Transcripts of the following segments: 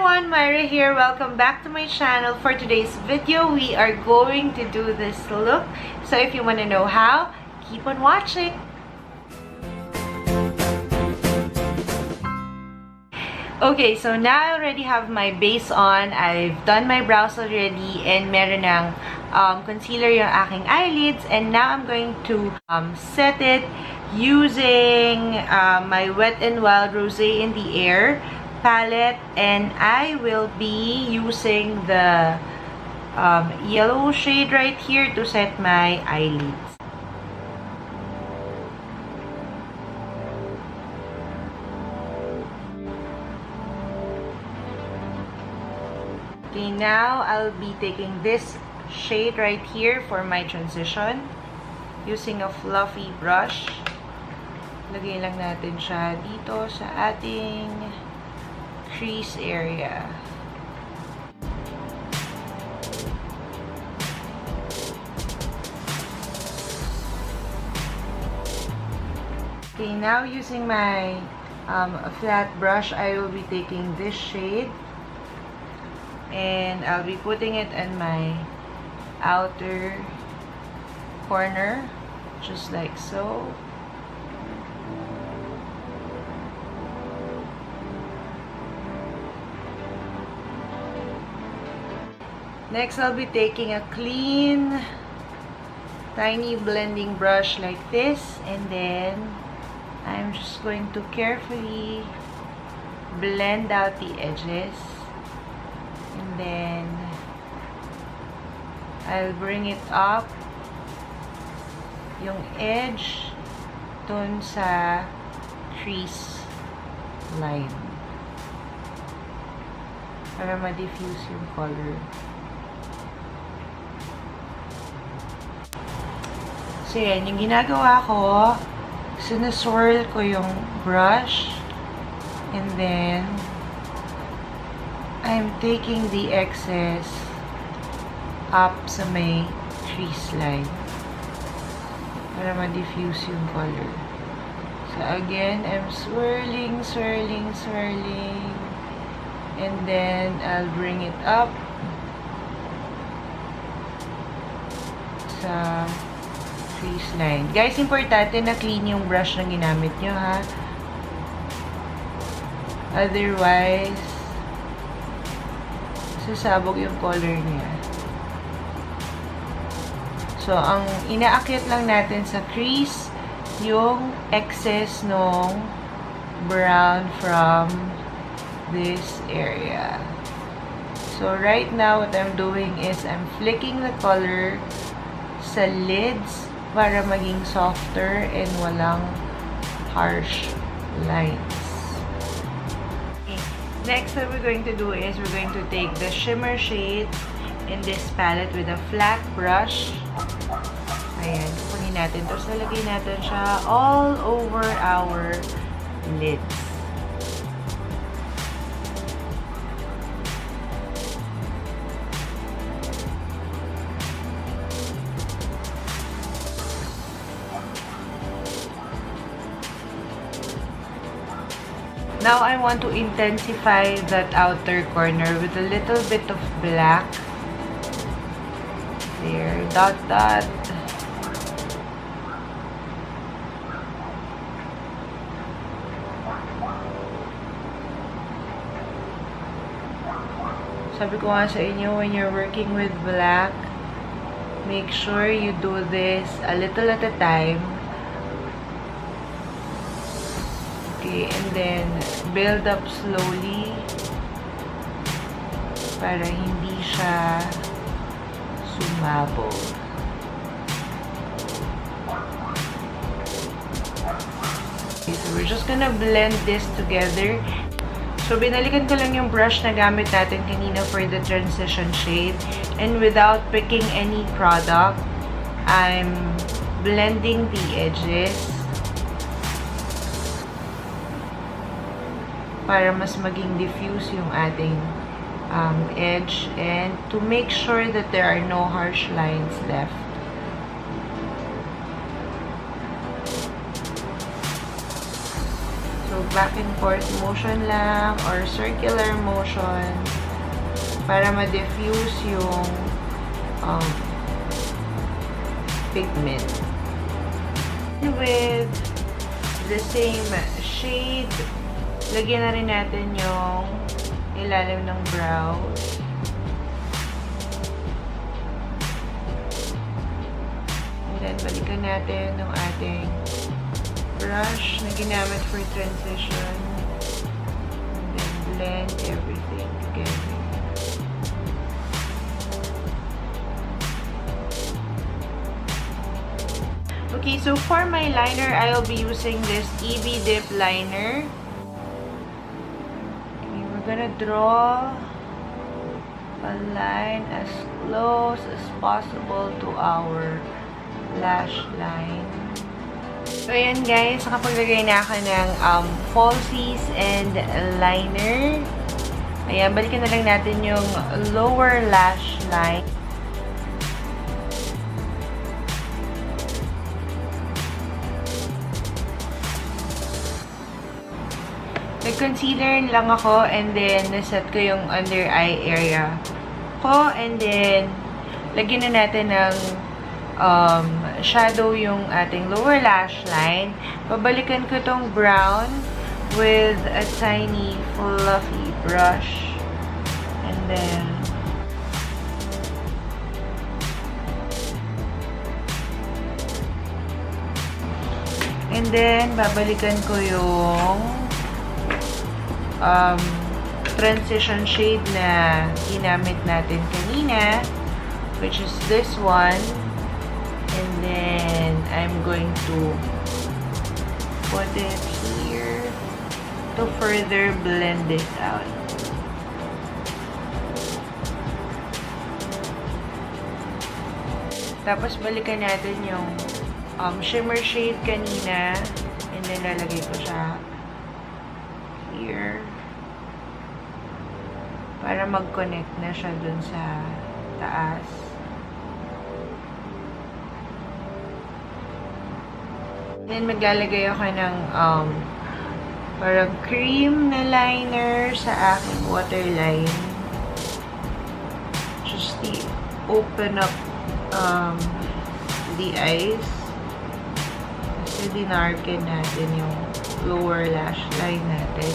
everyone, Myra here. Welcome back to my channel. For today's video, we are going to do this look. So if you want to know how, keep on watching. Okay, so now I already have my base on. I've done my brows already and meron ng concealer yung aking eyelids. And now I'm going to set it using my Wet n Wild Rosé in the Air palette, and I will be using the yellow shade right here to set my eyelids. Okay, now I'll be taking this shade right here for my transition using a fluffy brush. Lagay lang natin siya dito sa ating crease area. Okay, now using my flat brush, I will be taking this shade and I'll be putting it in my outer corner, just like so. Next, I'll be taking a clean, tiny blending brush like this, and then I'm just going to carefully blend out the edges, and then I'll bring it up yung edge dun sa crease line para ma-diffuse yung color. So, yan. Yung ginagawa ko, sinuswirl ko yung brush, and then, I'm taking the excess up sa may crease line para ma-diffuse yung color. So, again, I'm swirling, swirling, swirling, and then, I'll bring it up sa crease line. Guys, importante na clean yung brush na ginamit nyo, ha? Otherwise, sasabog yung color niya. So, ang inaakit lang natin sa crease, yung excess nung brown from this area. So, right now, what I'm doing is I'm flicking the color sa lids para maging softer and walang harsh lines. Okay. Next, what we're going to do is we're going to take the shimmer shade in this palette with a flat brush. Ayan, kukunin natin ito. So, lagay natin siya all over our lids. Now, I want to intensify that outer corner with a little bit of black. There, dot, dot. Sabi ko nga sa inyo, when you're working with black, make sure you do this a little at a time. Okay, and then build up slowly para hindi siya sumabog. Okay, so we're just gonna blend this together. So, binalikan ko lang yung brush na gamit natin kanina for the transition shade. And without picking any product, I'm blending the edges para mas maging diffuse yung ating edge, and to make sure that there are no harsh lines left. So, back and forth motion lang or circular motion para ma-diffuse yung pigment. With the same shade, lagyan na rin natin yung ilalim ng brows. And then, balikan natin yung ating brush na ginamit for transition. And then, blend everything together. Okay, so for my liner, I'll be using this EB Dip liner. Okay, we're gonna draw a line as close as possible to our lash line. So, ayan guys, nakapaglagay na ako ng falsies and liner. Ayan, balikan na lang natin yung lower lash line. Nag-concealer lang ako and then naset ko yung under eye area ko and then lagyan na natin ng shadow yung ating lower lash line. Babalikan ko tong brown with a tiny fluffy brush and then babalikan ko yung transition shade na ginamit natin kanina, which is this one. And then, I'm going to put it here to further blend it out. Tapos, balikan natin yung shimmer shade kanina. And then, lalagay ko siya here para mag-connect na siya dun sa taas. Then, maglalagay ako ng parang cream na liner sa aking waterline. Just to open up the eyes. Kasi dinarken natin yung lower lash line natin.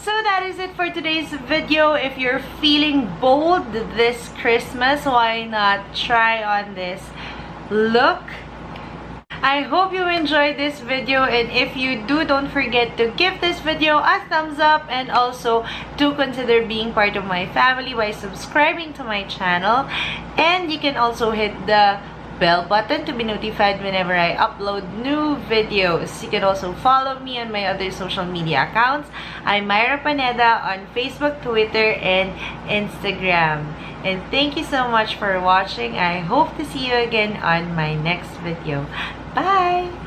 So that is it for today's video. If you're feeling bold this Christmas, why not try on this look? I hope you enjoyed this video, and if you do, don't forget to give this video a thumbs up and also to consider being part of my family by subscribing to my channel. And you can also hit the bell button to be notified whenever I upload new videos. You can also follow me on my other social media accounts. I'm Myra Paneda on Facebook, Twitter, and Instagram. And thank you so much for watching. I hope to see you again on my next video. Bye!